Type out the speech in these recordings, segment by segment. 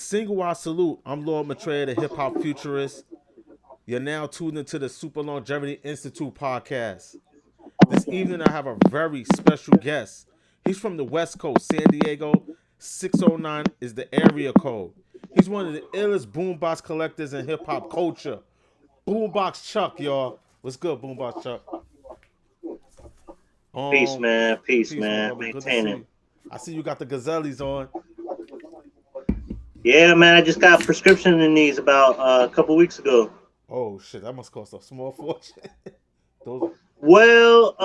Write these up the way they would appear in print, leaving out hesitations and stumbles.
Single I salute. I'm Lord Maitreya, the hip hop futurist. You're now tuned into the Super Longevity Institute podcast. This evening I have a very special guest. He's from the West Coast, San Diego. 609 is the area code. He's one of the illest boombox collectors in hip hop culture. Boombox Chuck, y'all. What's good, Boombox Chuck? Peace, Um, man. Peace, Peace, my man. brother. Good to Maintain see it. you. I see you got the Gazelles on. Yeah, man. I just got a prescription in these about a couple weeks ago. Oh shit, that must cost a small fortune. Those. Well,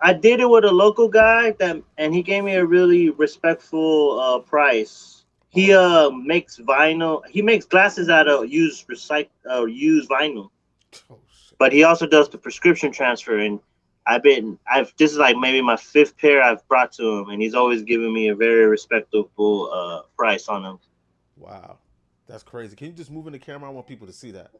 I did it with a local guy and he gave me a really respectful price. Oh, He that's it. makes vinyl. He makes glasses out of used vinyl, Oh shit. but he also does the prescription transfer. And I've this is like maybe my fifth pair I've brought to him, and he's always given me a very respectable price on them. Wow, that's crazy. Can you just move in the camera? I want people to see that.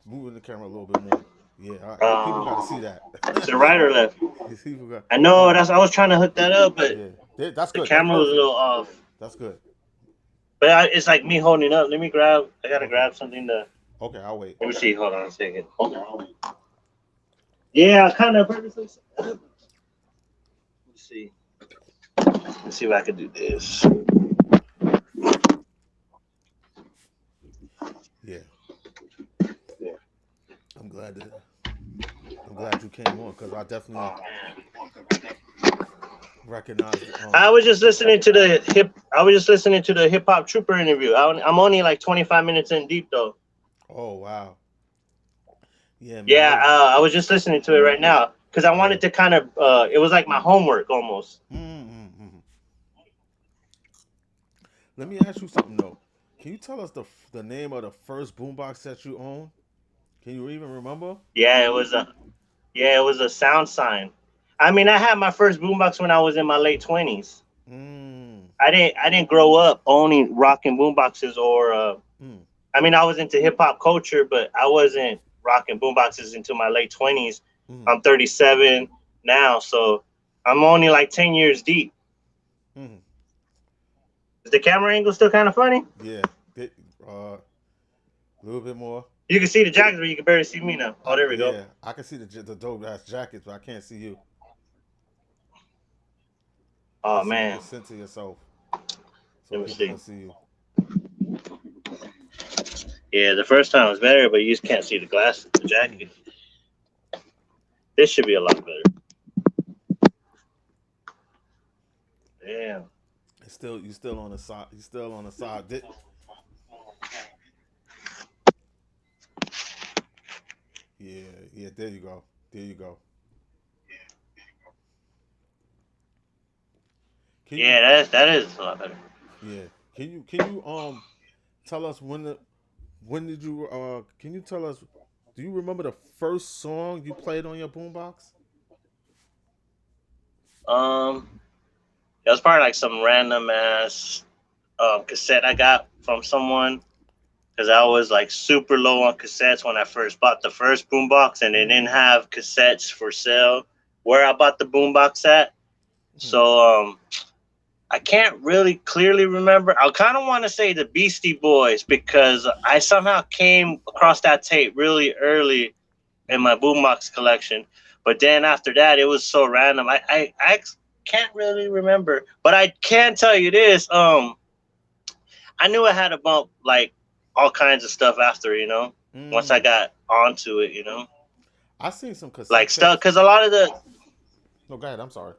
Move in the camera a little bit more. Yeah, people got to see that. To the right or left? People got. I know Oh, that's. I was trying to hook that up, but yeah. That's the good. That's camera was a perfect. little off. That's good. But it's like me holding up. Let me grab. I gotta Okay. grab something to. Okay, I'll wait. Let me see. Hold on a second. Yeah, I kind of purposely. Let me see. Let's see if I can do this. Yeah, Yeah. I'm glad that. I'm glad you came on because I definitely recognized. I was just listening to the hip. I was just listening to the hip hop trooper interview. I'm only like 25 minutes in deep though. Oh wow. Yeah, man. I Yeah, was. I was just listening to it right now because I Yeah. wanted to kind of. It was like my homework almost. Mm-hmm. Let me ask you something though. Can you tell us the name of the first boombox that you own? Can you even remember? Yeah, it was a sound sign. I mean, I had my first boombox when I was in my late 20s. Mm. I didn't grow up owning rocking boomboxes or Mm. I mean, I was into hip hop culture, but I wasn't rocking boomboxes until my late 20s. Mm. I'm 37 now, so I'm only like 10 years deep. Mm. Is the camera angle still kind of funny? Yeah. A little bit more. You can see the jackets, but you can barely see me now. Oh, there we go. Yeah, I can see the dope ass jackets, but I can't see you. Oh Let's see if you can man, center yourself so let me people see. can see you. Yeah, the first time was better, but you just can't see the glasses, the Mm. jacket. This should be a lot better. Damn. It's still you still on the side. You still on the side. Yeah, yeah. There you go. There you go. Can you? Yeah, that is a lot better. Yeah. Can you tell us when did you can you tell us do you remember the first song you played on your boombox? Um, that was probably like some random ass cassette I got from someone because I was like super low on cassettes when I first bought the first boombox, and they didn't Mm. have cassettes for sale where I bought the boombox at. Mm. So I can't really clearly remember. I kind of want to say the Beastie Boys because I somehow came across that tape really early in Mm. my boombox collection. But then after that, it was so random. I can't really remember. But I can tell you this. I knew I had a bump like all kinds of stuff after, once I Mm. got onto it, I seen some like cassette stuff. tapes. Because a lot of the No, go ahead. I'm sorry.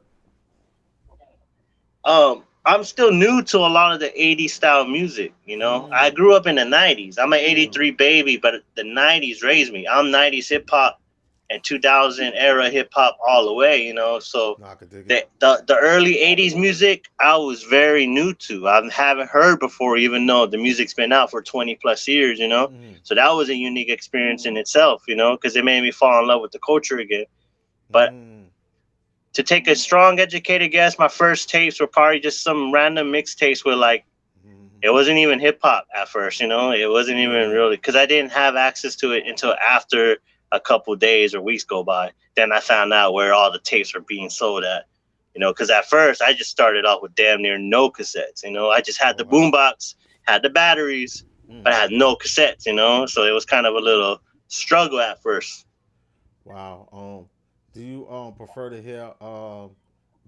I'm still new to a lot of the 80s style music, I Mm. grew up in the 90s. I'm an Mm. 83 baby, but the 90s raised me. I'm 90s hip hop and 2000 era hip hop all the way, so No, I could dig it. the early 80s music I was very new to. I haven't heard before, even though the music's been out for 20 plus years, Mm. so that was a unique experience in itself, because it made me fall in love with the culture again. But Mm. to take a strong educated guess, my first tapes were probably just some random mixtapes with like Mm. it wasn't even hip hop at first, it wasn't even Yeah. really because I didn't have access to it until after a couple days or weeks go by. Then I found out where all the tapes were being sold at, because at first I just started off with damn near no cassettes. I just had Oh the wow. boombox had the batteries, Mm. but I had no cassettes, you know. So it was kind of a little struggle at first. Wow. Do you prefer to hear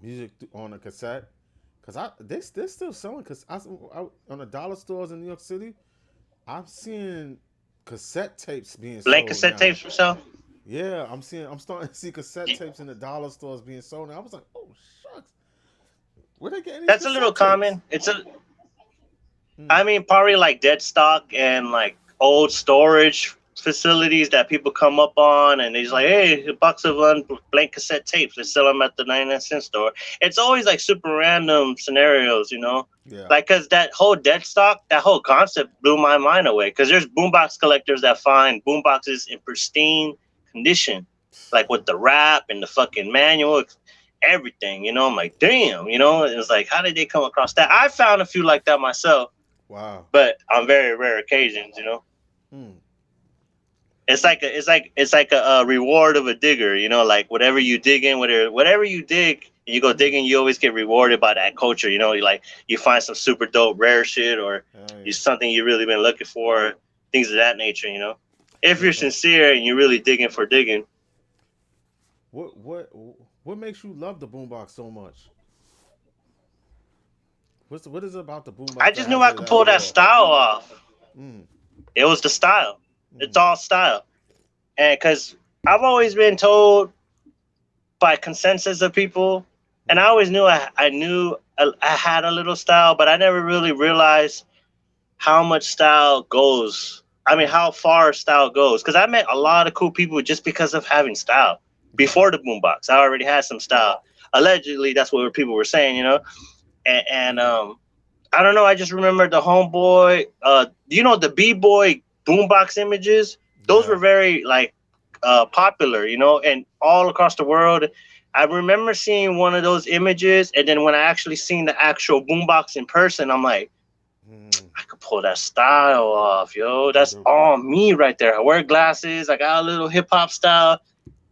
music on a cassette? Cause they're still selling. Cause on the dollar stores in New York City, I'm seeing cassette tapes being Blank sold cassette now. tapes for sale. Yeah, I'm starting to see cassette tapes in the dollar stores being sold. And I was like, oh shucks, where they getting these That's a little cassette tapes? common. It's a Hmm. I mean, probably like dead stock and like old storage facilities that people come up on, and he's like, Hmm. "Hey, a box of blank cassette tapes. They sell them at the 99-cent store." It's always like super random scenarios, you know. Yeah. Like, cause that whole dead stock, that whole concept blew my mind away. Cause there's boombox collectors that find boomboxes in pristine condition, like with the wrap and the fucking manual, everything. You know, I'm like, damn. You know, it's like, how did they come across that? I found a few like that myself, Wow. but on very rare occasions, you know. Hmm. It's like a reward of a digger, you know, like whatever you dig in, whatever you dig, you go Hmm. digging, you always get rewarded by that culture, you know. You find some super dope rare shit, or Hell you yeah. something you really been looking for, things of that nature, you know. If Yeah. you're sincere and you're really digging for digging, What what what makes you love the boombox so much? What is it about the I boombox that just knew has I it could that pull that allure? style off. Mm. It was the style. It's Mm. all style, and because I've always been told by consensus of people, and I Mm. always knew I had a little style, but I never really realized how much style goes. I mean, Mm. how far style goes. Because I met a lot of cool people just because of having style. Yeah. Before the boombox, I already had some style. Allegedly, that's what people were saying, you know. And Yeah. I don't know. I just remember the homeboy. You know, the b-boy boombox images. Those were Yeah. very like popular, you know, and all across the world. I remember seeing one of those images, and then when I actually seen the actual boombox in person, I'm like, Mm. I could pull that style off, yo. Yeah. That's all me right there. I wear glasses. I got a little hip hop style.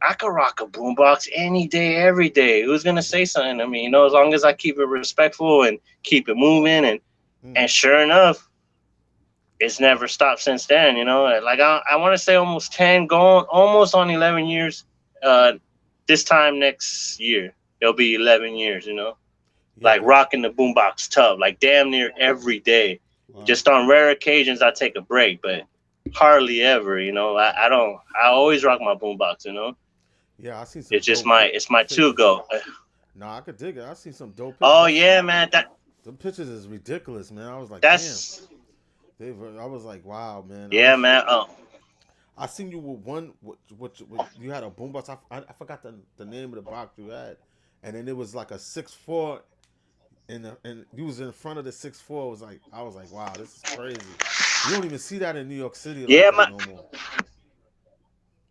I could rock a boombox any day, every day. Who's gonna say something to me? You know, as long as I keep it respectful and keep it moving, and Mm. sure enough, it's Yeah. never stopped since then. You know, like I want to say almost 10, going almost on 11 years. Uh, this time next year, it'll be 11 years. You know, Yeah. like Cause rocking the boombox tub, like damn near every day. wow. Just on rare occasions, I take a break, but hardly ever. You know, I don't. I always rock my boombox. You know, Yeah. I seen some it's just dope my to pictures. go. Nah, I could dig it. I seen some dope pictures. Oh yeah, man. The pictures is ridiculous, man. I was like, damn. That's I was like, wow, man. yeah, man. Oh, I seen you with one. What you had a boombox. I forgot the name of the box you had, and then it was like a 6'4", and you was in front of the 6'4". It was like I was like, wow, this is crazy. You don't even see that in New York City like yeah, that no more.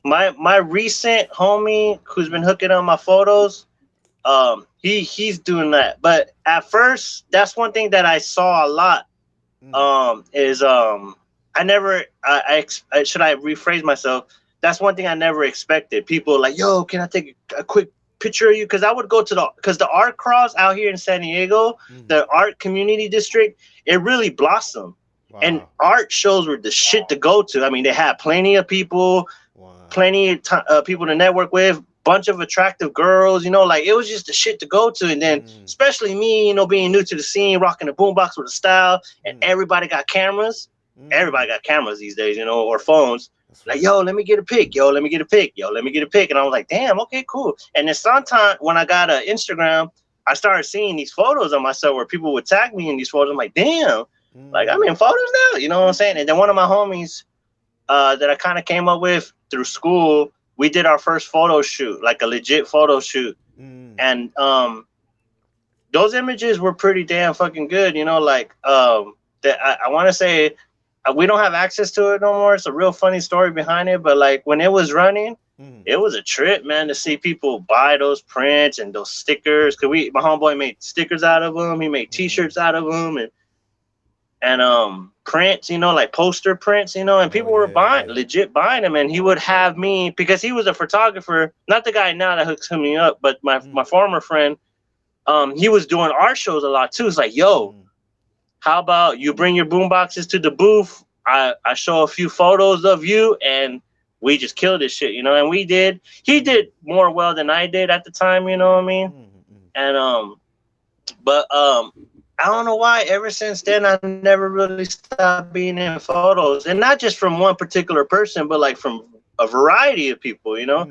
my recent homie who's been hooking up my photos. He's doing that. But at first, that's one thing that I saw a lot. Mm, Is I never should I rephrase myself? That's one thing I never expected. People like, yo, can I take a quick picture of you? Because I would go to the art crawls out here in San Diego, mm, the art community district, it really blossomed. And wow, art shows were the shit to go to. I mean, they had plenty of people, wow. plenty of people to network with, bunch of attractive girls, you know, like it was just the shit to go to. And then, Mm, especially me, you know, being new to the scene, rocking the boombox with a style, and mm, everybody got cameras. mm. Everybody got cameras these days, you know, or phones. That's Like, right. yo, let me get a pic. Yo, let me get a pic. Yo, let me get a pic. And I was like, damn, okay, cool. And then sometime when I got Instagram, I started seeing these photos of myself where people would tag me in these photos. I'm like, damn, like I'm Mm, in photos now. You know what I'm saying? And then one of my homies that I kind of came up with through school, we did our first photo shoot, like a legit photo shoot, mm, and those images were pretty damn fucking good. You know, like that I want to say we don't have access to it no more. It's a real funny story behind it, but like when it was running, mm, it was a trip, man, to see people buy those prints and those stickers. Cause my homeboy made stickers out of them. He made mm. T-shirts out of them, and prints, you know, like poster prints, you know, and Oh people were yeah, buying, yeah. legit buying them. And he would have me, because he was a photographer, not the guy now that hooks me up, but my Mm, former friend. He was doing art shows a lot too. It's like, yo, mm, How about you bring your boom boxes to the booth? I show a few photos of you, and we just kill this shit, you know. And we did. He did more well than I did at the time, you know what I mean? And but I don't know why. Ever since then, I never really stopped being in photos, and not just from one particular person, but like from a variety of people, you know.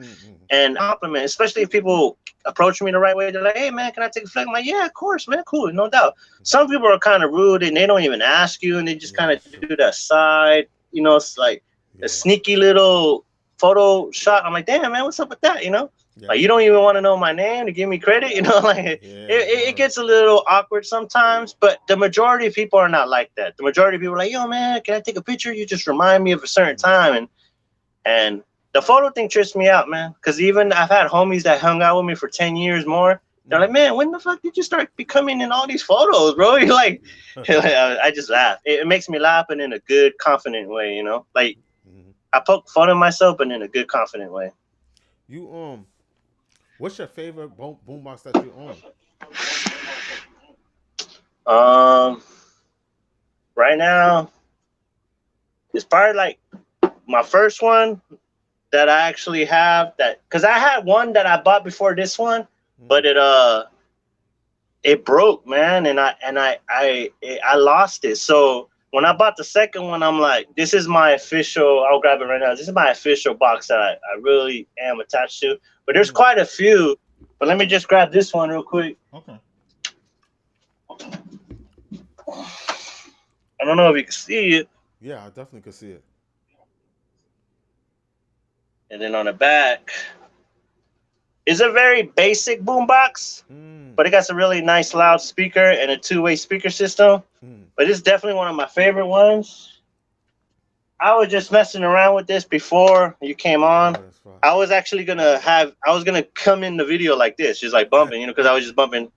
And I get compliment, especially if people approach me the right way. They're like, "Hey, man, can I take a flick?" I'm like, "Yeah, of course, man, cool, no doubt." Some people are kind of rude and they don't even ask you, and they just kind Yeah, of it's do true. that side, you know. It's like a Yeah, sneaky little photo shot. I'm like, "Damn, man, what's up with that?" You know. yeah, Like it's you true. don't even want to know my name to give me credit, you know. Like Yeah, it word. gets a little awkward sometimes, but the majority of people are not like that. The majority of people are like, "Yo, man, can I take a picture? You just remind me of a certain time." And the photo thing trips me out, man. Because even I've had homies that hung out with me for 10 years more. They're like, "Man, when the fuck did you start becoming in all these photos, bro?" You're like, I just laugh. It makes me laugh, and in a good, confident way, you know. Like I poke fun of myself, but in a good, confident way. You what's your favorite boombox that you own? Um, right now, it's probably like my first one that I actually have that because I had one that I bought before this one, but it broke, man, and I lost it. So when I bought the second one, I'm like, this is my official. I'll grab it right now. This is my official box that I really am attached to. But there's quite a few. But let me just grab this one real quick. Okay. I don't know if you can see it. Yeah, I definitely could see it. And then on the back, it's a very basic boombox, Mm, but it got a really nice loud speaker and a two-way speaker system. mm. But it's definitely one of my favorite ones. I was just messing around with this before you came on. Oh, that's fine. I was gonna come in the video like this, just like bumping, you know, because I was just bumping.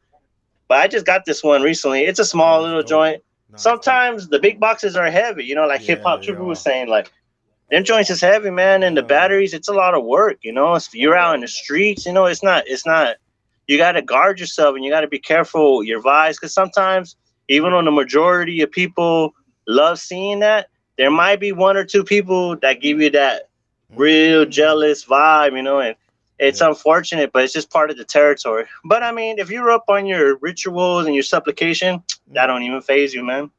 But I just got this one recently. It's a Oh, small that's little dope. joint. Nah, that's dope. Sometimes the big boxes are heavy, you know, like Hip Yeah, Hop they Trooper was are. saying, like them joints is heavy, man, and the Yeah. batteries, it's a lot of work, you know. If you're out in the streets, you know, it's not. You got to guard yourself and you got to be careful your vibes because sometimes, even Mm, though the majority of people love seeing that, there might be one or two people that give you that real mm. jealous vibe, you know, and it's Yeah. unfortunate, but it's just part of the territory. But I mean, if you're up on your rituals and your supplication, that Mm. don't even phase you, man.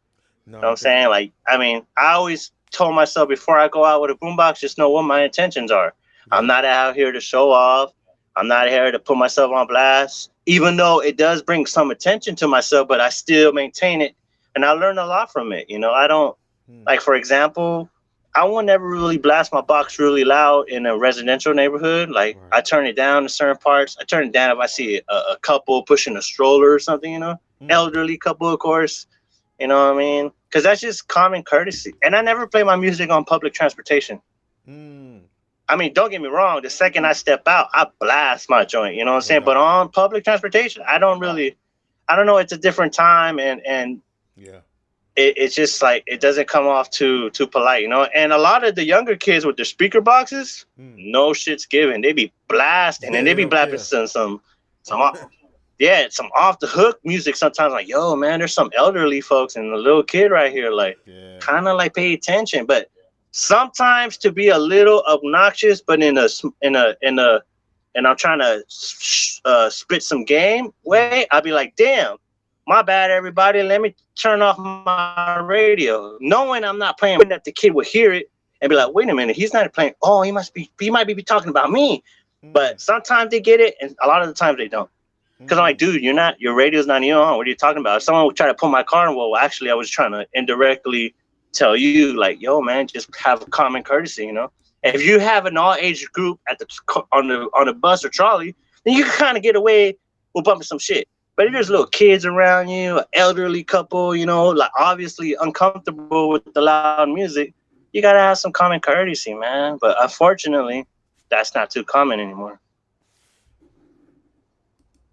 Know what No, I'm cause saying? Like, I mean, I always told myself before I go out with a boombox, just know what my intentions are. I'm yeah. not out here to show off. I'm not here to put myself on blast, even though it does bring some attention to myself, but I still maintain it. And I learned a lot from it. You know, I don't, Mm. like, for example, I will never really blast my box really loud in a residential neighborhood. Like, Right. I turn it down in certain parts. I turn it down if I see a couple pushing a stroller or something, you know, Mm. elderly couple, of course. You know what I mean? Because that's just common courtesy. And I never play my music on public transportation. Mm. I mean, don't get me wrong. The second I step out, I blast my joint. You know what I'm No saying? But doubt. on public transportation, I don't really. I don't know. It's a different time, and Yeah. it's just like it doesn't come off too polite, you know. And a lot of the younger kids with their speaker boxes, Mm. no shit's given. They be blasting, Yeah, and they they be don't blasting care. some yeah, some off the hook music sometimes. Like, yo, man, there's some elderly folks and a little kid right here. Like, Yeah. kind of like pay attention. But sometimes to be a little obnoxious, but and I'm trying to spit some game Mm. way, I'd be like, damn, my bad, everybody. Let me turn off my radio, knowing I'm not playing that the kid would hear it and be like, wait Mm. a minute, he's not playing. Oh, he might be talking about me. Mm. But sometimes they get it, and a lot of the times they don't. Because I'm like, Mm. dude, your radio's not even on. What are you talking about? If someone would try to pull my car, well, actually, I was trying to indirectly tell you, like, yo, man, just have common courtesy, you know. If Mm. you have an all age group at the bus or trolley, then you can kind of get away with bumping some shit. But if there's little Mm. kids around you, an elderly couple, you know, like obviously uncomfortable with the loud music, you gotta have some common courtesy, man. But unfortunately, that's not too common anymore.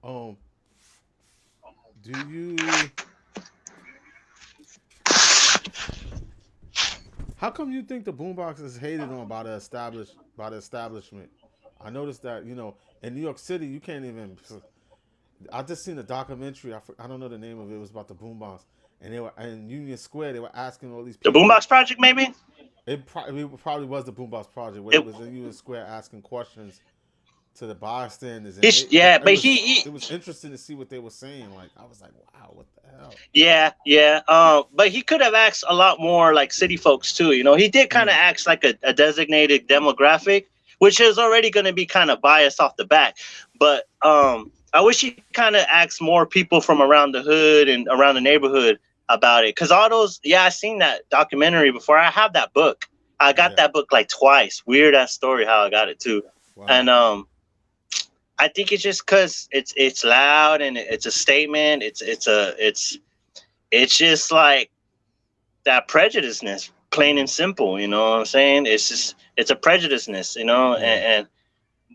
Um, do you how come you think the boombox is hated on by the establishment? I noticed that, in New York City you can't even I just seen a documentary. I don't know the name of it. It was about the boombox, and they were in Union Square. They were asking all these The people. Boombox Project, maybe. It probably was the Boombox Project where they It, was in Union Square asking questions to the bystanders, and yeah, it but was he it was interesting to see what they were saying. Like I was like, wow, what the hell? yeah, yeah. But he could have asked a lot more like city folks too. You know, he did kind of Mm, ask like a designated demographic, which is already going to be kind of biased off the bat. But I wish he kind of asked more people from around the hood and around the mm, neighborhood about it. Cause all those, yeah, I seen that documentary before. I have that book. I got yeah. that book like twice. Weird ass story how I got it too. Wow. And I think it's just because it's loud and it's a statement. It's just like that prejudiceness, plain and Mm, simple. You know what I'm saying? It's just it's a prejudiceness, you know, yeah. and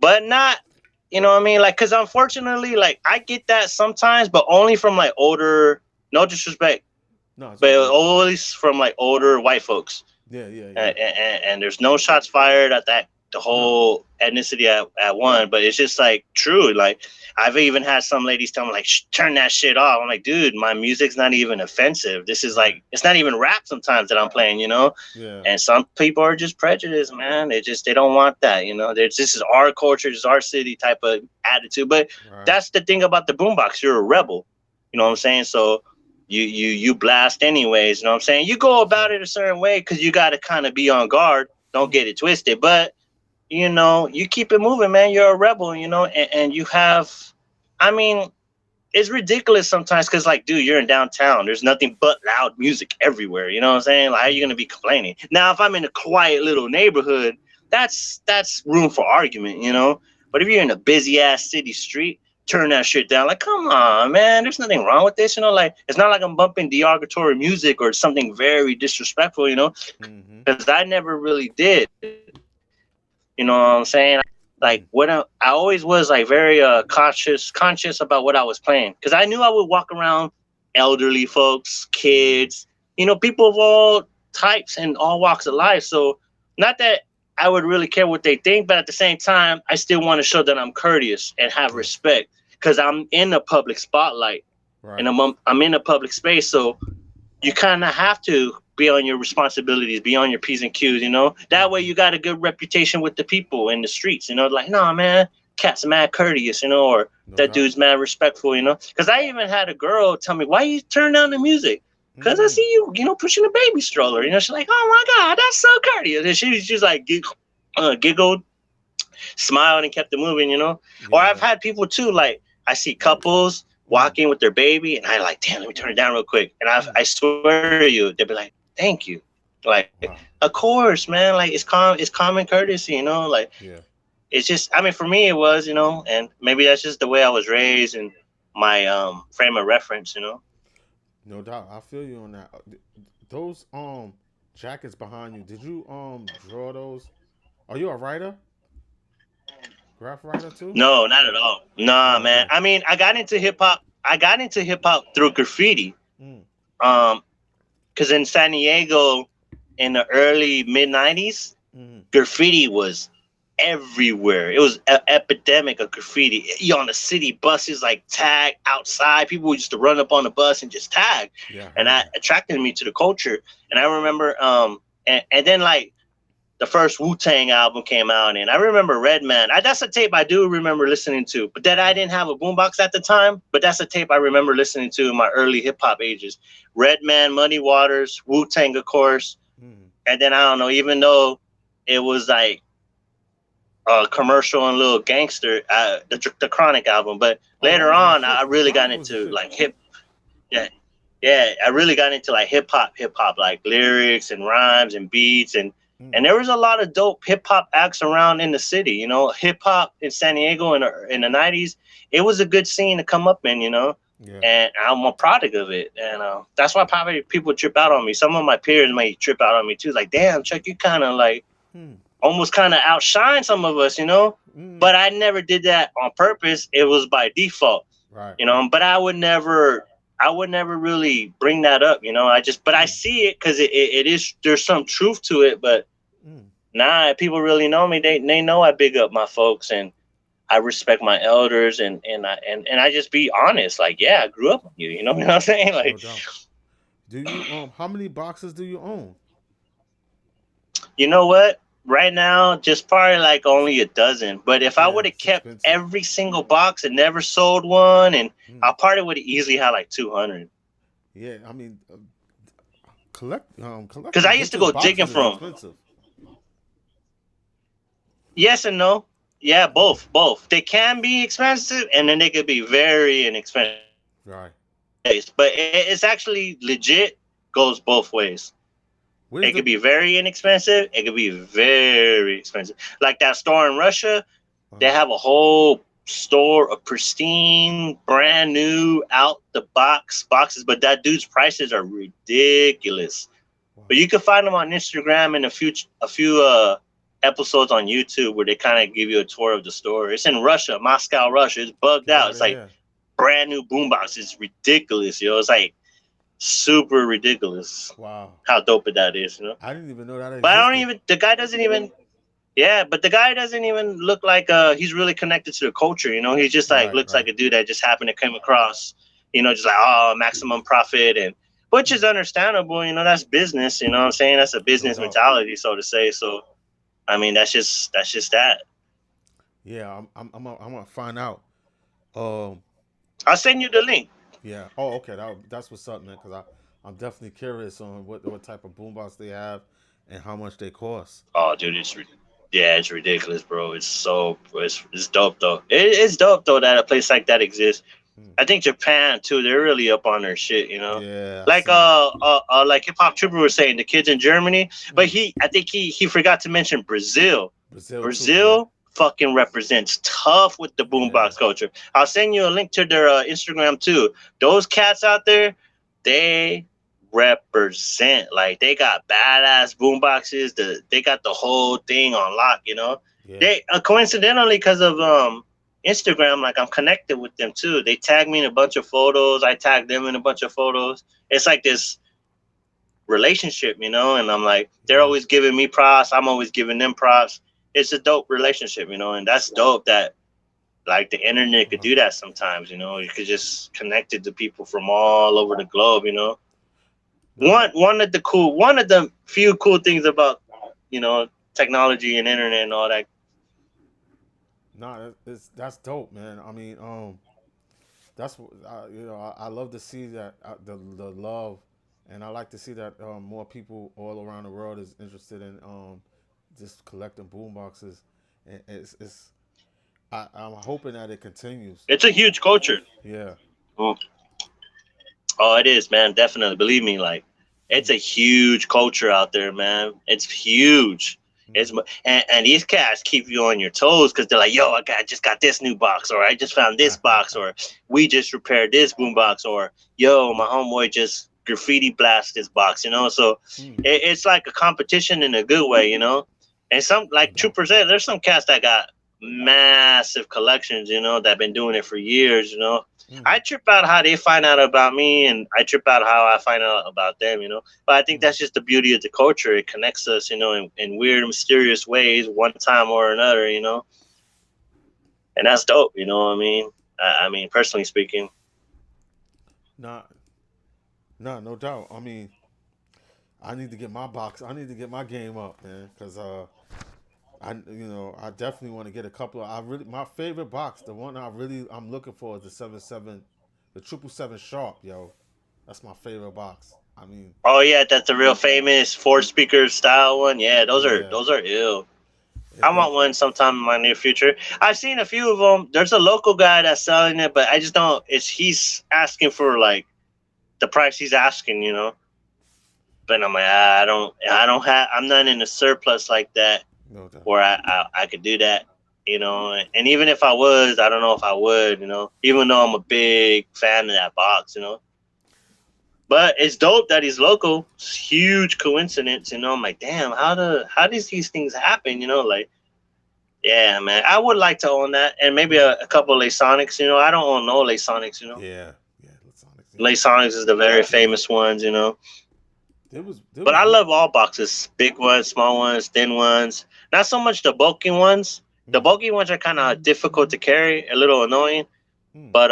but not, you know what I mean? Like, because unfortunately, like I get that sometimes, but only from like older. No disrespect, No, it's but all good. always from like older white folks. Yeah, yeah, yeah. And there's no shots fired at that the No. whole ethnicity at one, but it's just like true. Like I've even had some ladies tell me like, turn that shit off. I'm like, dude, my music's not even offensive. This is Right. like, it's not even rap sometimes that I'm playing, you know. Yeah. And some people are just prejudiced, man. They don't want that, you know. This is our culture, this is our city type of attitude. But Right. that's the thing about the boombox. You're a rebel, you know what I'm Yeah. saying? So you blast anyways, you know what I'm saying? You go For about sure. it a certain way because you got to kind of be on guard. Don't Mm, get it twisted. But you know, you keep it moving, man. You're a rebel, you know, and you have, I mean, it's ridiculous sometimes because, like, dude, you're in downtown. There's nothing but loud music everywhere. You know what I'm saying? Like, how are you mm, gonna be complaining? Now, if I'm in a quiet little neighborhood, that's room for argument, you know. But if yeah. you're in a busy ass city street, turn that shit down. Like, come on, man. There's nothing wrong with this, you know. Like, it's not like I'm bumping derogatory music or something very disrespectful, you know. Mm-hmm. Because I never really did. You know what I'm saying? Like Mm, I always was like very conscious about what I was playing because I knew I would walk around elderly folks, mm, kids, you know, people of all types and all walks of life. So not that I would really care what they think, but at the same time, I still want to show that I'm courteous and have yeah. respect because I'm in the public spotlight and Right. I'm in a public space. So you kind of have to be on your responsibilities, be on your P's and Q's, you know? That way Mm-hmm. you got a good reputation with the people in the streets, you know? Like, nah, man, cat's mad courteous, you know? Or No that doubt. dude's mad respectful, you know? Because I even had a girl tell me, why you turn down the music? Because I Mm, see you, you know, pushing a baby stroller. You know, she's like, oh my God, that's so courteous. And she was just like, giggled, smiled, and kept it moving, you know? Or I've yeah. had people too, like, I see couples Mm, walking with their baby, and I like, damn, let me turn it down real quick. And mm. I swear to you, they'll be like, thank you. Like, Wow. of course, man. Like, it's common courtesy, you know. Like, Yeah. it's just, I mean, for me, it was, you know, and maybe that's just the way I was raised and my frame of reference, you know. No doubt. I feel you on that. Those jackets behind you. Did you draw those? Are you a writer? Graph writer too? No, not at all. Nah, Oh, man. okay. I mean, I got into hip hop. I got into hip hop through graffiti. Mm, Um, because in San Diego in the early mid '90s, mm, graffiti was everywhere. It was an epidemic of graffiti. You on the city buses, like tag outside. People used to run up on the bus and just tag, yeah, I and heard that that. attracted me to the culture. And I remember, and then like the first Wu Tang album came out, and I remember Redman. That's a tape I do remember listening to, but that I Mm, didn't have a boombox at the time. But that's a tape I remember listening to in my early hip hop ages. Redman, Muddy Waters, Wu Tang, of course, mm. and then I don't know. Even though it was like commercial and little gangster, the Chronic album. But Oh, that later was my on, shit. I The really got Chronic was the into shit. like yeah, yeah. I really got into like hip hop, like lyrics and rhymes and beats and Mm, there was a lot of dope hip hop acts around in the city. You know, hip hop in San Diego in the '90s, it was a good scene to come up in. You know. yeah. And I'm a product of it, and that's why probably people trip out on me. Some of my peers may trip out on me too. Like, damn, Chuck, you kind of like Hmm. almost kind of outshine some of us, you know. Mm. But I never did that on purpose. It was by default, Right, you right. know. But I would never really bring that up, you know. But I Mm, see it because it is there's some truth to it. But mm. nah, if people really know me, they know I big up my folks and I respect my elders and I just be honest. Like, yeah, I grew up with you, you know what I'm saying? No Like, doubt. Do you how many boxes do you own? You know what? Right now, just probably like only a dozen. But if I Yeah, would have it's kept expensive. every single box and never sold one, and Mm. I probably would have easily had like 200. Yeah, I mean, Because collecting I used to vintage go digging boxes is for them. expensive. Yes and no. Yeah, Mm. both. They can be expensive, and then they could be very inexpensive. Right. But it's actually legit. Goes both ways. Where's It the could be very inexpensive. It could be very expensive. Like that store in Russia, they uh, have a whole store of pristine, brand new, out the box boxes. But that dude's prices are ridiculous. But wow. you can find them on Instagram and a few episodes on YouTube where they kind of give you a tour of the store. It's in Russia, Moscow, Russia. It's bugged Get out. out It's of like here. brand new boombox. It's ridiculous, yo. It's like super ridiculous Wow. how dope that is. I didn't even know that But I don't existed. even. The guy doesn't even. Yeah, but the guy doesn't even look like he's really connected to the culture. He just like Right, looks like right. a dude that just happened to come across. Just like maximum profit and which is Mm. understandable. That's business. You know what I'm saying? That's a No business doubt. mentality, so to say. So I mean, that's just that. Yeah, I'm gonna find out. Um, I'll send you the link. yeah. Oh, okay. That's what's up, man. Because I'm definitely curious on what type of boombox they have and how much they cost. Oh, dude, yeah, it's ridiculous, bro. It's dope though. It's dope though that a place like that exists. Mm. I think Japan too. They're really up on their shit. Yeah, I Like seen it. like Hip Hop Trooper was saying, the kids in Germany. But Mm. I think he forgot to mention Brazil. Brazil too. Yeah, Brazil fucking represents tough with the yeah. boombox culture. I'll send you a link to their Instagram too. Those cats out there, they represent. Like they got badass boomboxes. They got the whole thing on lock. Yeah. They coincidentally because of Instagram, like I'm connected with them too. They tag me in a bunch of photos. I tag them in a bunch of photos. It's like this relationship, and I'm like, they're Yeah. always giving me props. I'm always giving them props. It's a dope relationship, and that's dope that like the internet could Uh-huh. do that sometimes. You could just connect it to people from all over the globe. No, One of the few cool things about you know technology and internet and all that. no, that's dope, man. I mean, that's what I love to see that the love, and I like to see that more people all around the world is interested in just collecting boom boxes, and I'm hoping that it continues. It's a huge culture. Yeah. Mm. Oh, it is, man. Definitely, believe me. Like, it's Mm, a huge culture out there, man. It's huge. mm, And these cats keep you on your toes because they're like, yo, just got this new box, or I just found this box, or we just repaired this boom box, or yo, my homeboy just graffiti blast this box. So mm, it's like a competition in a good way. And some no like doubt. Trooper said, there's some cats that got massive collections, that been doing it for years. Mm, I trip out how they find out about me, and I trip out how I find out about them. But I think mm. that's just the beauty of the culture. It connects us, in weird, mysterious ways, one time or another. And that's dope. You know what I mean? I mean, personally speaking. Not, no doubt. I mean, I need to get my box. I need to get my game up, man, because I definitely want to get a couple of. My favorite box, the one I'm looking for is the 77, the 777 sharp, yo. That's my favorite box. I mean, Oh yeah, that's the real famous four speaker style one. Yeah, those are yeah, those are ill. I it, want it, one sometime in my near future. I've seen a few of them. There's a local guy that's selling it, but I just don't. He's asking for like the price he's asking. But I'm like, I don't have. I'm not in a surplus like that no doubt. where I could do that. And even if I was, I don't know if I would. Even though I'm a big fan of that box. But it's dope that he's local. It's a huge coincidence. I'm like, damn, how does these things happen? Like, yeah, man, I would like to own that, and maybe Mm, a couple of Sonics. I don't own no Sonics. yeah, yeah. Sonics, yeah. Sonics is the very famous ones. There But was I one. love all boxes, big ones, small ones, thin ones. Not so much the bulky ones. The Mm, bulky ones are kind of difficult to carry, a little annoying. mm, But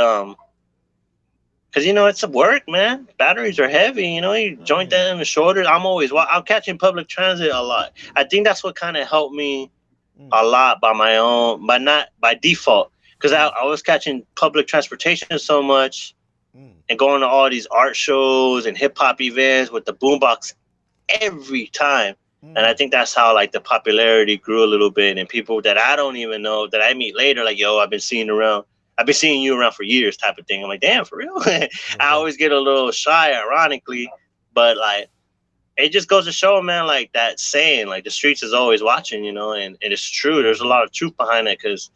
Cause you know it's a work, man. Batteries are heavy. You know, you Oh joint yeah. that in the shoulder. I'm catching public transit a lot. I think that's what kind of helped me Mm, a lot by my own, but not by default. Cause mm, I was catching public transportation so much mm, and going to all these art shows and hip hop events with the boombox every time. And I mm. think that's how like the popularity grew a little bit, and people that I don't even know that I meet later, like, yo, I've been seeing you around for years, type of thing. I'm like, damn, for real. I No doubt. always get a little shy, ironically, but like it just goes to show, man, like that saying, like the streets is always watching, and it's true. There's a Mm-hmm. lot of truth behind it because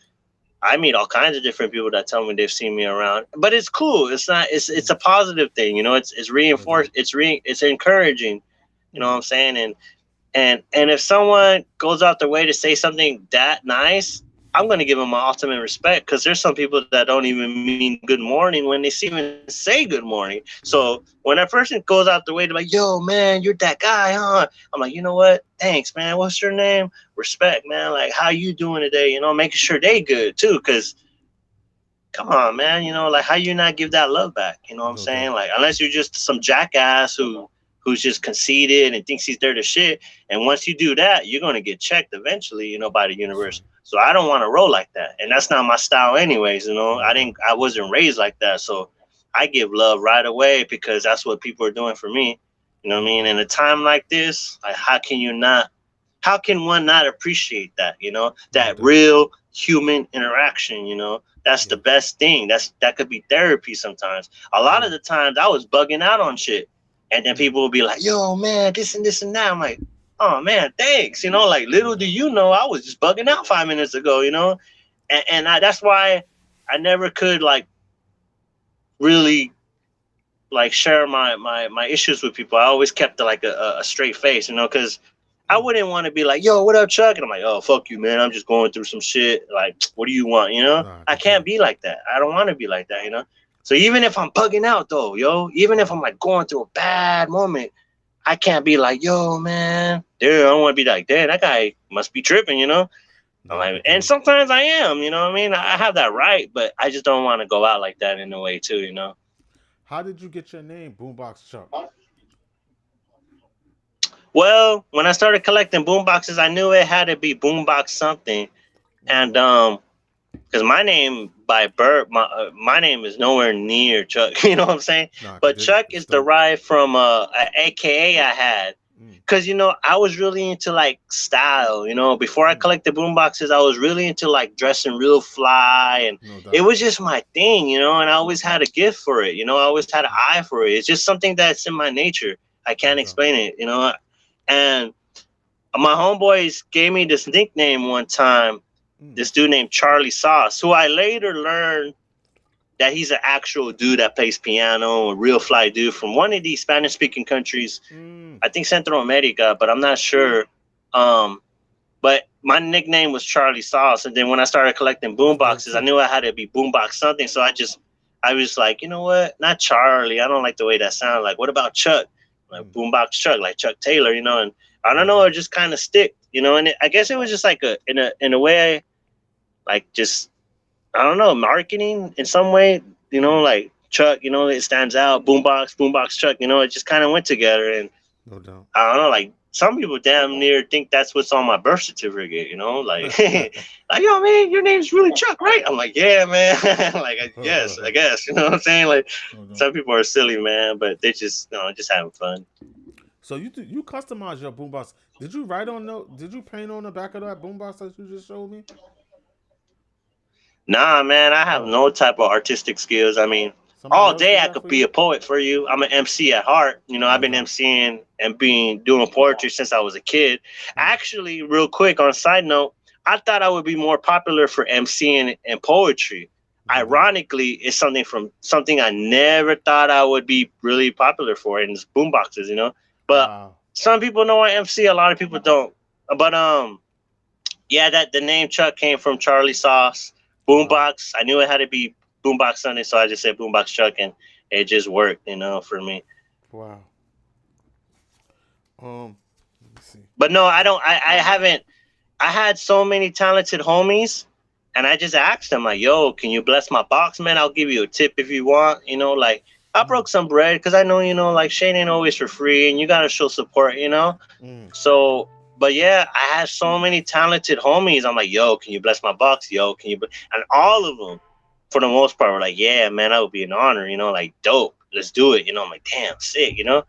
I meet all kinds of different people that tell me they've seen me around, but it's cool. It's not. It's Mm, a positive thing, It's no doubt. reinforced. It's encouraging. You know what Mm, I'm saying? And if someone goes out their way to say something that nice, I'm gonna give them my ultimate respect because there's some people that don't even mean good morning when they even say good morning. So yeah. when that person goes out their way to like, yo, man, you're that guy, huh? I'm like, you know what? Thanks, man. What's your name? Respect, man. Like, how you doing today? Making sure they good too, because come on, man. Like how you not give that love back? You know what I'm No doubt. saying? Like unless you're just some jackass who's just conceited and thinks he's there to shit. And once you do that, you're gonna get checked eventually, by the That's universe. right. So I don't want to roll like that, and that's not my style, anyways. No doubt. I wasn't raised like that, so I give love right away because that's what people are doing for me. You know what I No mean? doubt. In a time like this, like how can you not? How can one not appreciate that? No That doubt. real human interaction. That's the Yes. best thing. That could be therapy sometimes. A lot of Yeah. the times I was bugging out on shit, and then Mm, people will be like, "Yo, man, this and that." I'm like, "Oh man, thanks." Like no little do doubt. you know, I was just bugging out 5 minutes ago. That's why I never could like really like share my issues with people. I always kept like a straight face, because I Mm, wouldn't want to be like, "Yo, what up, Chuck?" And I'm like, "Oh, fuck you, man. I'm just going through some shit. Like, what do you want?" nah, I can't completely. be like that. I don't want to be like that. So even if I'm bugging out, though, even if Mm, I'm like going through a bad moment, I can't be like, "Yo, man, dude, I don't want to be like, damn, that guy must be tripping." I'm nah, like, and completely. sometimes I am. You know what I mean? I have that right, but I just don't want to go out like that in a way too. How did you get your name, Boombox Chuck? Well, when I started collecting boom boxes, I knew it had to be boombox something, and Okay. because my name by birth, my name is nowhere near Chuck. You know what I'm saying? Nah, I could But dig it. Chuck It's is dope. derived from a AKA I had. Mm, Cause I was really into like style. Before I mm, collected boom boxes, I was really into like dressing real fly, and no it doubt. was just my thing. And I always had a gift for it. I always had an Mm, eye for it. It's just something that's in my nature. I no can't doubt. explain it. And my homeboys gave me this nickname one time. Mm, This dude named Charlie Sauce, who I later learned that he's an actual dude that plays piano, a real fly dude from one of these Spanish speaking countries. mm, I think Central America, but I'm not sure. Um, but my nickname was Charlie Sauce, and then when I started collecting that's dope boomboxes, I too. knew I had to be boombox something. So I was like, you know what? Not Charlie. I don't like the way that sounds. Like, what about Chuck? Like Mm, boombox Chuck, like Chuck Taylor, And I don't no know, it doubt. just kind of stick, And I guess it was just like in a way, like just I don't know, marketing in some way, Mm, like Chuck, it stands out. Boombox Chuck, it just kind of went together, and no doubt. I don't know, like some people damn near think that's what's on my birth certificate, like, like yo man, your name's really Chuck, right? I'm like, yeah, man, like I guess, you know what I'm saying? Like no doubt. some people are silly, man, but they just just having fun. So you customize your boombox. Did you write on no? Did you paint on the back of that boombox that you just showed me? Nah, man, I have Oh, no type of artistic skills. I mean, somebody all else day did I that could for be you? a poet for you. I'm an MC at heart. I've No been doubt. MCing and being doing poetry since I was a kid. Mm, Actually, real quick on a side note, I thought I would be more popular for MCing and poetry. no doubt. Ironically, it's something I never thought I would be really popular for, and it's boomboxes. But Wow. some people know I MC, a lot of people don't. But yeah, that the name Chuck came from Charlie Sauce. Wow. Boombox. I knew it had to be Boombox Sunday, so I just said Boombox Chuck, and it just worked, for me. Wow. Let me see. But no, I don't. I haven't. I had so many talented homies, and I just asked them like, "Yo, can you bless my box, man? I'll give you a tip if you want." Like I broke some bread because I know, like Shane ain't always for free, and you gotta show support. Mm. So, but yeah, I had so many talented homies. I'm like, yo, can you bless my box? Yo, can you? And all of them, for the most part, were like, yeah, man, that would be an honor. Like dope. Let's do it. I'm like, damn, sick. Mm.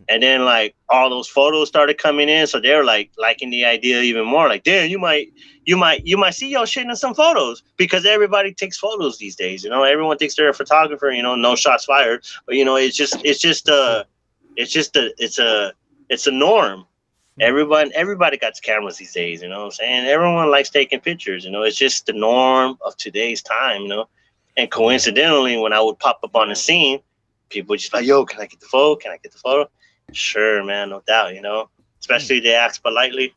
And then like all those photos started coming in, so they're like liking the idea even more. Like, damn, you might see your shit in some photos because everybody takes photos these days. Everyone thinks they're a photographer. No shots fired, but That's true. it's a norm. Mm. Everybody got cameras these days. You know what I'm saying? Everyone likes taking pictures. It's just the norm of today's time. And Yeah. coincidentally, when I would pop up on the scene, people would just like, "Yo, can I get the photo? Can I get the photo?" Sure, man, no doubt. Mm. Especially if they ask politely,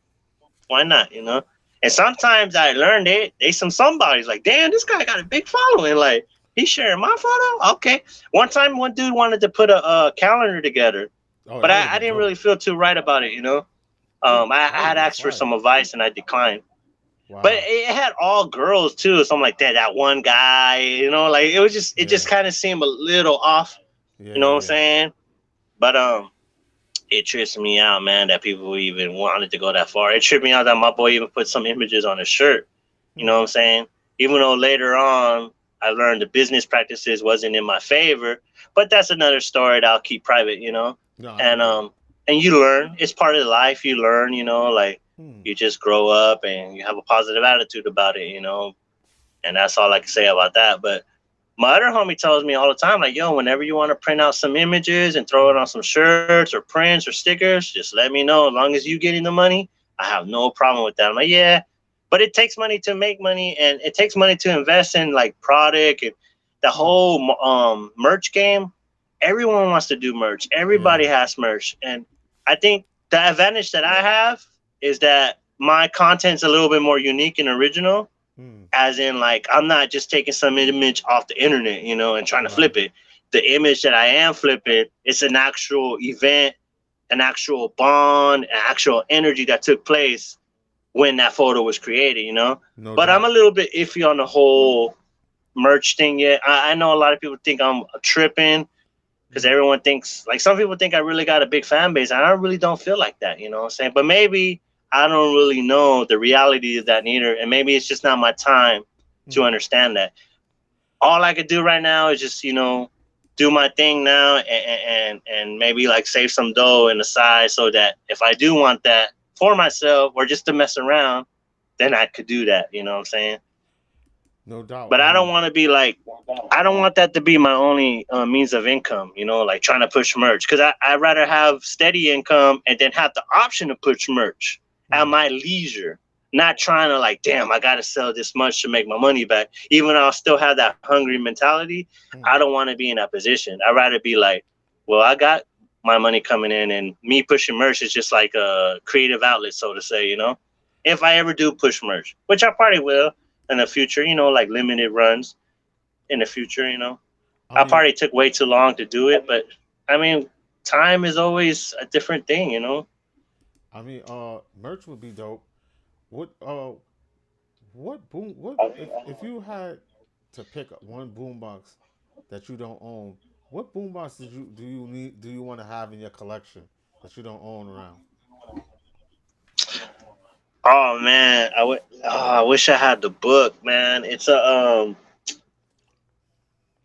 why not? And sometimes I learned they somebody's like, damn, this guy got a big following. Like he's sharing my photo. Okay. One time, one dude wanted to put a calendar together, Oh, but that would have I been didn't dope. really feel too right about it. I That would have had been asked for fire. some advice and I declined. But Wow. it had all girls too, so I'm like that one guy. Like it just Yeah. kind of seemed a little off. You Yeah. know what I'm Yeah. saying? But it trips me out, man, that people even wanted to go that far. It tripped me out that my boy even put some images on his shirt. You know Mm. what I'm saying? Even though later on I learned the business practices wasn't in my favor, but that's another story that I'll keep private. No, I could And dig it. you learn. It's part of life. You learn. Like Mm. you just grow up and you have a positive attitude about it. And that's all I can say about that. But my other homie tells me all the time, like, yo, whenever you want to print out some images and throw it on Mm. some shirts or prints or stickers, just let me know. As long as you getting the money, I have no problem with that. I'm like, yeah, but it takes money to make money, and it takes money to invest in like product and the Mm. whole merch game. Everyone wants to do merch. Everybody Yeah. has merch, and I think the advantage that I have is that my content's a little bit more unique and original, Mm. as in like I'm not just taking some image off the internet, and trying to Right. flip it. The image that I am flipping, it's an actual event, an actual bond, an actual energy that took place when that photo was created. No But I'm a doubt. little bit iffy on the whole merch thing yet. I know a lot of people think I'm tripping because Mm. everyone thinks, like, some people think I really got a big fan base, and I really don't feel like that. You know what I'm saying? But maybe I don't really know the reality of that neither, and maybe it's just not my time to Mm. understand that. All I could do right now is just do my thing now, and maybe like save some dough in the side so that if I do want that for myself or just to mess around, then I could do that. You know what I'm saying? No doubt. But I don't want to be like, I don't want that to be my only means of income, like trying to push merch. Because I'd rather have steady income and then have the option to push merch at Mm. my leisure. Not trying to like, damn, I got to sell this much to make my money back. Even though I still have that hungry mentality, I Mm. don't want to be in that position. I'd rather be like, well, I got my money coming in, and me pushing merch is just like a creative outlet, so to say. If I ever do push merch, which I probably will in the future, like limited runs in the future. I I mean, probably took way too long to do it, but I mean, time is always a different thing. merch would be dope. What what if you had to pick up one boombox that you don't own, what boombox do you want to have in your collection that you don't own around? Oh man, I wish I had the book, man. It's a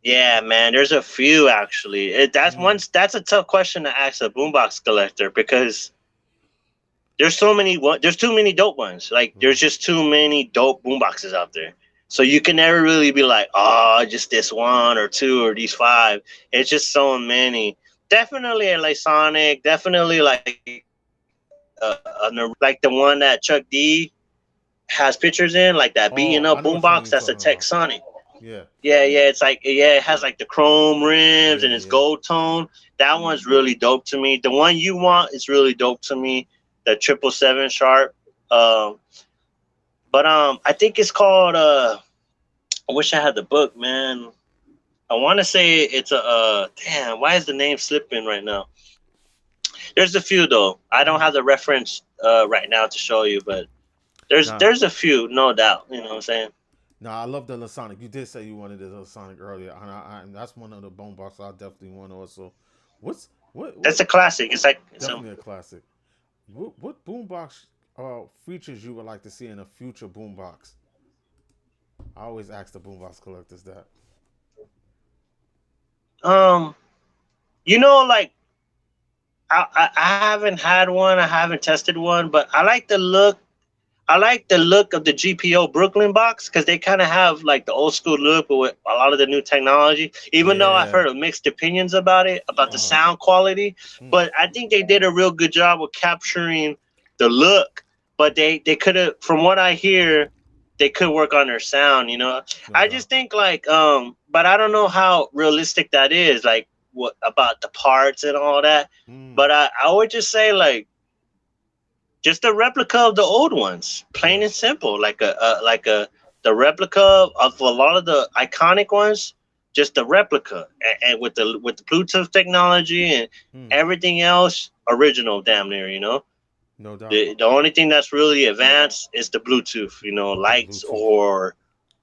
yeah, man. There's a few actually. Mm. That's a tough question to ask a boombox collector because there's too many dope ones. Like there's Right. just too many dope boomboxes out there. So you can never really be like, oh, just this one or two or these five. It's just so many. Definitely a like Sonic. Definitely like the one that Chuck D has pictures in, like that beating Oh, up I know which one boombox. you're That's a talking Tech about. Sonic. Yeah. Yeah. It's like, yeah, it has like the chrome rims and Yeah. it's Yeah. gold tone. That one's really dope to me. The one you want is really dope to me. The 777 sharp. Um, but I think it's called. I wish I had the book, man. I want to say it's a. Damn, why is the name slipping right now? There's a few though. I don't Mm. have the reference right now to show you, but there's Nah. there's a few, no doubt. You know what I'm saying? No, I love the Lasonic. You did say you wanted the Lasonic earlier, and that's one of the Boombox I definitely want also. What? That's a classic. It's like Definitely a classic. What Boombox features you would like to see in a future Boombox? I always ask the Boombox collectors that. um, like I haven't had one. I haven't tested one, but I like the look. I like the look of the GPO Brooklyn box because they kind of have like the old school look, but with a lot of the new technology. Even though I've Yeah. heard of mixed opinions about it, about the sound quality, Hmm. but I think they did a real good job of capturing the look. But they could have, from what I hear, they could work on their sound. No I doubt. just think like but I don't know how realistic that is. Like what about the parts and all that. Hmm. But I would just say like just a replica of the old ones, plain Yeah. and simple, like a the replica of a lot of the iconic ones, just a replica, and with the Bluetooth technology and Hmm. everything else, original, damn near. No doubt. The only thing that's really advanced is the Bluetooth, The lights Bluetooth. or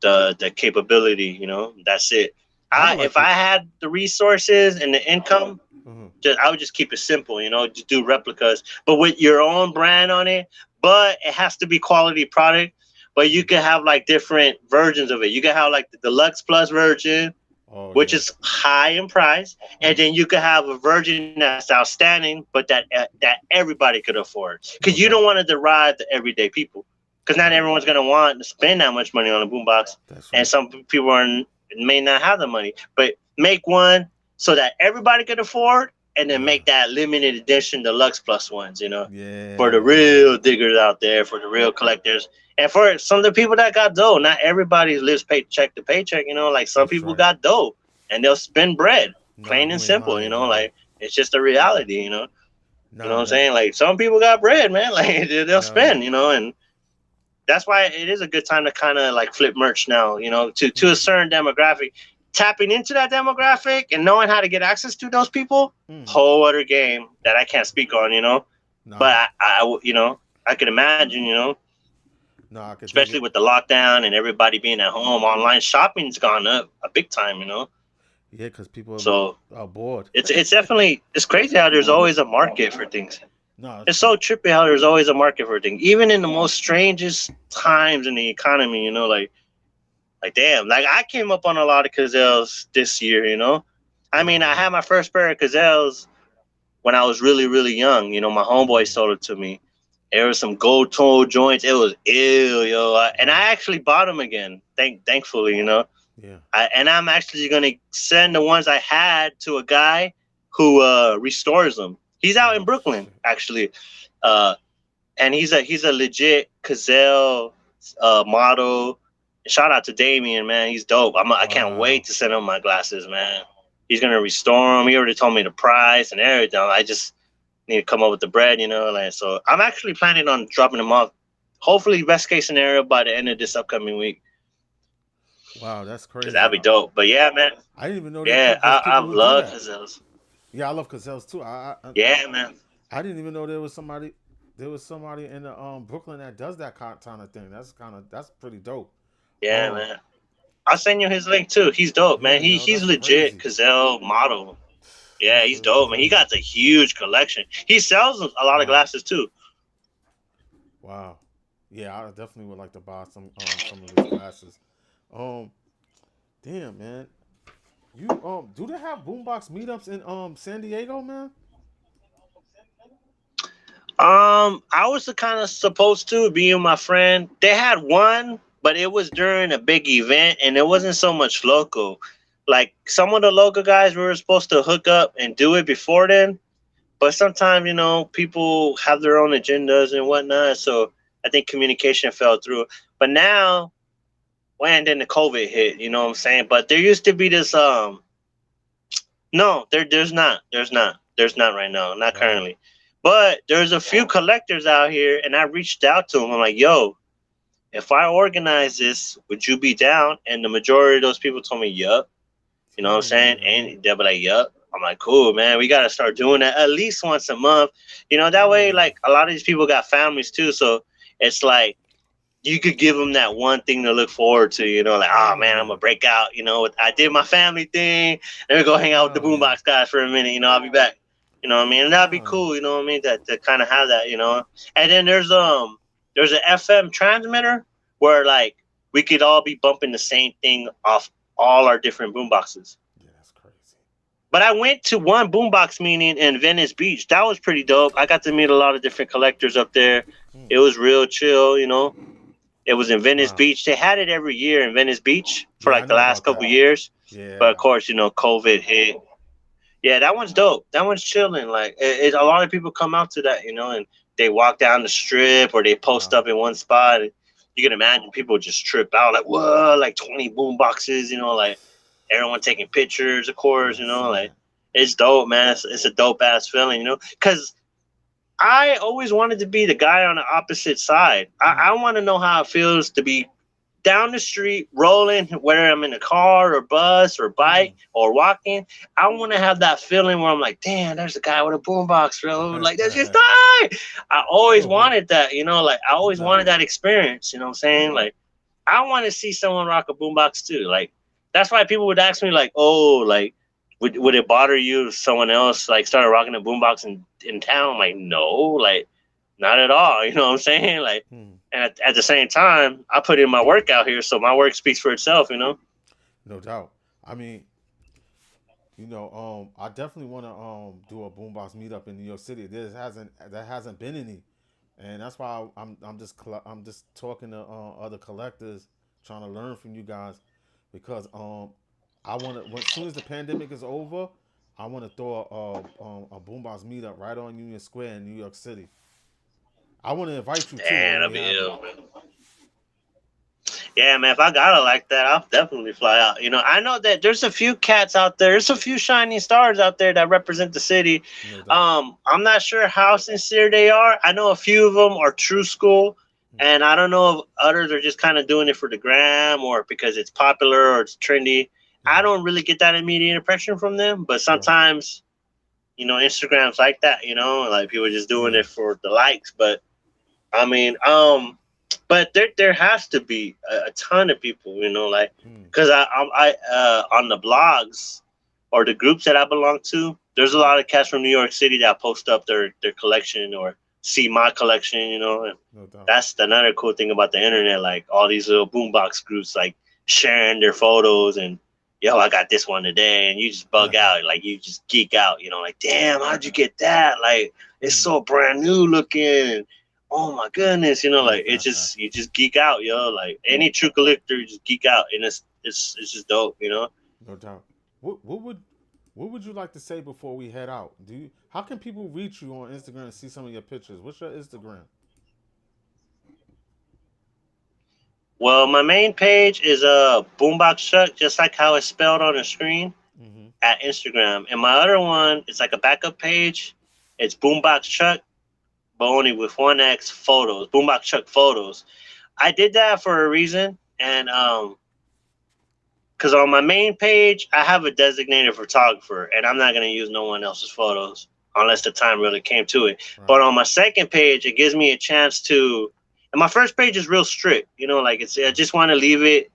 the capability. That's it. I would If like I to. had the resources and the income, Mhm. I would just keep it simple, just do replicas, but with your own brand on it. But it has to be quality product. But you can have like different versions of it. You can have like the deluxe plus version, Oh which yeah. is high in price, and Mhm. then you could have a version that's outstanding, but that everybody could afford. Because you No don't doubt. want to derive the everyday people. Because not Right. everyone's gonna want to spend that much money on a boombox, That's and right. some people may not have the money. But make one so that everybody could afford, and then Yeah. make that limited edition deluxe plus ones. For Yeah. the Yeah. real diggers out there, for the real collectors, and for some of the people that got dough. Not everybody lives paycheck to paycheck. Like some That's people right. got dough and they'll spend bread, Nah, plain and you ain't simple. lying, yo. Like it's just a reality. What Nah, I'm that. saying? Like some people got bread, man. Like they'll Yo. spend. And that's why it is a good time to kind of like flip merch now. To a Hmm. certain demographic, tapping into that demographic and knowing how to get access to those people, Hmm. whole other game that I can't speak on. Nah, But I could imagine. nah, I could dig Especially it. with the lockdown and everybody being at home, online shopping's gone up a big time. Yeah, because people So are bored. it's definitely it's crazy how there's always a market for things. No, it's It's true. so trippy how there's always a market for things, even in the most strangest times in the economy. Like damn, like I came up on a lot of gazelles this year. I Yeah, mean, I yeah. had my first pair of gazelles when I was really really young. My homeboy Mm. sold it to me. There was some gold toe joints. It was ill, yo. And Wow. I actually bought them again. Thankfully. Yeah. And I'm actually gonna send the ones I had to a guy who restores them. He's out in Oh Brooklyn, shit. actually, uh, and he's a legit Gazelle model. Shout out to Damien, man. He's dope. I can't wait Wow. to send him my glasses, man. He's gonna restore them. He already told me the price and everything. I just need to come up with the bread, like so. I'm actually planning on dropping them off. Hopefully, best case scenario by the end of this upcoming week, Wow, that's because crazy. that'd be dope. But yeah, man. I didn't even know that Yeah, there's I people who do love that. Gazelles. Yeah, I love Gazelles too. Yeah, man. I didn't even know there was somebody. There was somebody in the Brooklyn that does that kind of thing. That's pretty dope. Yeah, Um, man. I'll send you his link too. He's dope, man. yeah, He yo, he's that's legit crazy. Gazelle model. Yeah, That's he's really dope, man. He crazy. got a huge collection. He sells a lot of Wow, glasses too. wow. Yeah, I definitely would like to buy some of his glasses. Um, damn man, you do they have boombox meetups in San Diego, man? I was kind of supposed to be with my friend. They had one, but it was during a big event, and it wasn't so much local. Like some of the local guys, we were supposed to hook up and do it before then, but sometimes people have their own agendas and whatnot. So I think communication fell through. But now, when then the COVID hit, you know what I'm saying. But there used to be this no, there's not right now, not Wow. currently. But there's a few collectors out here, and I reached out to them. I'm like, yo, if I organize this, would you be down? And the majority of those people told me, yup. You know what I'm Damn, saying? yo. And they'll be like, yup. I'm like, cool, man. We gotta start doing that at least once a month. That way, Yeah. like a lot of these people got families too, so it's like you could give them that one thing to look forward to, like, oh Hell man, I'm yeah. gonna break out, I did my family thing, let me go hang out with the Hell yeah. Boombox guys for a minute, I'll be back. You know what I mean? And that'd be Hell yeah. cool, you know what I mean? That to kind of have that, And then there's an FM transmitter where like we could all be bumping the same thing off all our different boomboxes. Yeah, that's crazy. But I went to one boombox meeting in Venice Beach. That was pretty dope. I got to meet a lot of different collectors up there. Mm. It was real chill. It was in Venice Wow. Beach. They had it every year in Venice Beach for Yeah, I like the know last about couple that. years. But of Yeah. course, COVID hit. Yeah, that one's dope. That one's chilling. Like a lot of people come out to that, and they walk down the strip or they post Wow. up in one spot. You can imagine people just trip out like, whoa, like 20 boom boxes, like everyone taking pictures, of Yeah, course, I seen like that. it's dope, man. It's a dope ass feeling, because I always wanted to be the guy on the opposite side. Mm. I want to know how it feels to be down the street rolling, whether I'm in a car or bus or Mm. bike or walking. I want to have that feeling where I'm like, damn, there's a guy with a boombox, bro. Like, that's just tight. I always wanted that, like, I always Nah. wanted that experience, you know what I'm saying? Like, I want to see someone rock a boombox too. Like, that's why people would ask me, like, oh, like, would it bother you if someone else like started rocking a boombox in town? I'm like, no, like, not at all. You know what I'm saying? Like, Mm. and at the same time, I put in my work out here, so my work speaks for itself. No doubt. I mean, I definitely want to do a boombox meetup in New York City. There hasn't been any, and that's why I'm just talking to other collectors, trying to learn from you guys, because I want to, as soon as the pandemic is over, I want to throw a boombox meetup right on Union Square in New York City. I want to invite you too when And we that'll be have it. ill, man. Yeah, man. If I got it like that, I'll definitely fly out. I know that there's a few cats out there. There's a few shining stars out there that represent the city. No doubt. I'm not sure how sincere they are. I know a few of them are true school, Mm. and I don't know if others are just kind of doing it for the gram or because it's popular or it's trendy. I Yeah. don't really get that immediate impression from them, but Right. sometimes, Instagram's like that. Like people just doing Yeah. it for the likes. But I mean, but there has to be a ton of people, like Mm. because on the blogs or the groups that I belong to, there's a Mm. lot of cats from New York City that post up their collection or see my collection, and No doubt. that's another cool thing about the internet. Like all these little boombox groups, like sharing their photos and. Yo, I got this one today, and you just bug out, like you just geek out, like, damn, how'd you get that? Like, it's Mm. so brand new looking, oh my goodness, like it just you just geek out, yo. Like any true collector, you just geek out, and it's just dope. No doubt. What would you like to say before we head out? How can people reach you on Instagram and see some of your pictures? What's your Instagram? Well, my main page is Boombox Chuck, just like how it's spelled on the screen Mm-hmm. at Instagram, and my other one is like a backup page. It's Boombox Chuck, but only with one X photos. Boombox Chuck photos. I did that for a reason, and because on my main page, I have a designated photographer, and I'm not going to use no one else's photos unless Right. the time really came to it. But Right. on my second page, it gives me a chance to. And my first page is real strict, like it's. I just want to leave it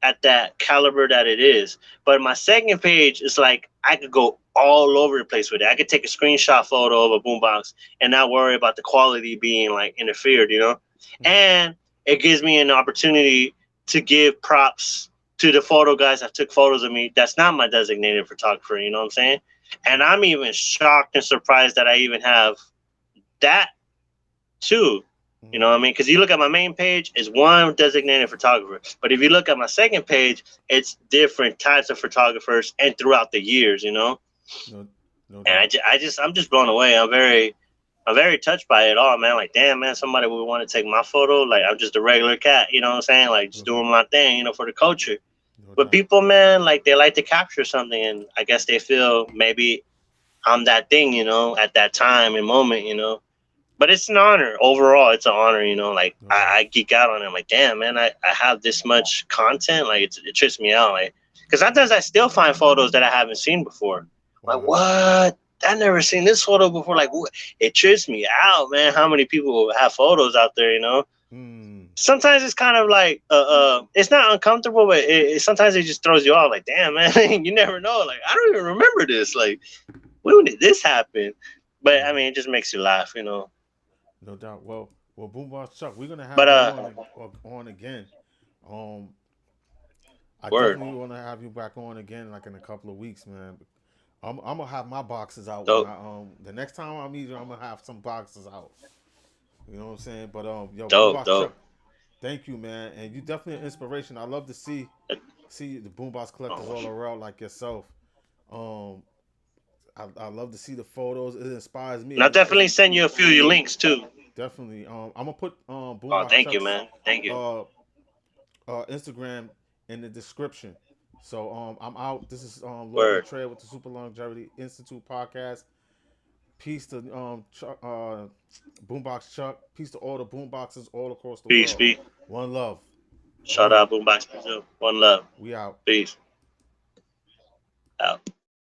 at that caliber that it is. But my second page is like I could go all over the place with it. I could take a screenshot photo of a boombox and not worry about the quality being like interfered. Mm. And it gives me an opportunity to give props to the photo guys that took photos of me. That's not my designated photographer. You know what I'm saying? And Right. I'm even shocked and surprised that I even have that too. You know Mm. what I mean? Because you look at my main page, it's one designated photographer. But if you look at my second page, it's different types of photographers and throughout the years. No. No And doubt. I'm just blown away. I'm very touched by it all, man. Like, damn, man, somebody would want to take my photo. Like, I'm just a regular cat. You know what I'm saying? Like, just Right. doing my thing, for the culture. No But doubt. people, man, like they like to capture something, and I guess they feel maybe I'm that thing, at that time and moment. But it's an honor overall. It's an honor, like No doubt. I geek out on it. I'm like, damn, man, I have this much content. Like it trips me out, like because sometimes I still find photos that I haven't seen before. Like Wow. what? I never seen this photo before. Like what? It trips me out, man. How many people have photos out there? Mm. sometimes it's kind of like it's not uncomfortable, but sometimes it just throws you off. Like, damn, man, you never know. Like, I don't even remember this. Like, when did this happen? But I Yeah, mean, it just makes you laugh, you know. no doubt. Well, Boombox Chuck, we're gonna have But you on again. Um, I word, definitely want to have you back on again, like in a couple of weeks, man. I'm gonna have my boxes out when dope, I the next time I meet you, I'm gonna have some boxes out. You know what I'm saying? But yo, dope, Boombox dope. Chuck, thank you, man, and you definitely an inspiration. I love to see the Boombox collectors Oh, all around like yourself. Um, I love to see the photos. It inspires me. and I'll It's definitely send you a few links too. definitely. I'm gonna put Oh, Boombox thank you, Chuck's man. Thank you. uh Instagram in the description. So I'm out. This is Lord Word. Maitreya with the Super Longevity Institute podcast. Peace to Chuck, Boombox Chuck. Peace to all the boomboxes all across the Peace, world. peace. One love. Shout We out, Boombox. One love. out. Peace. Out.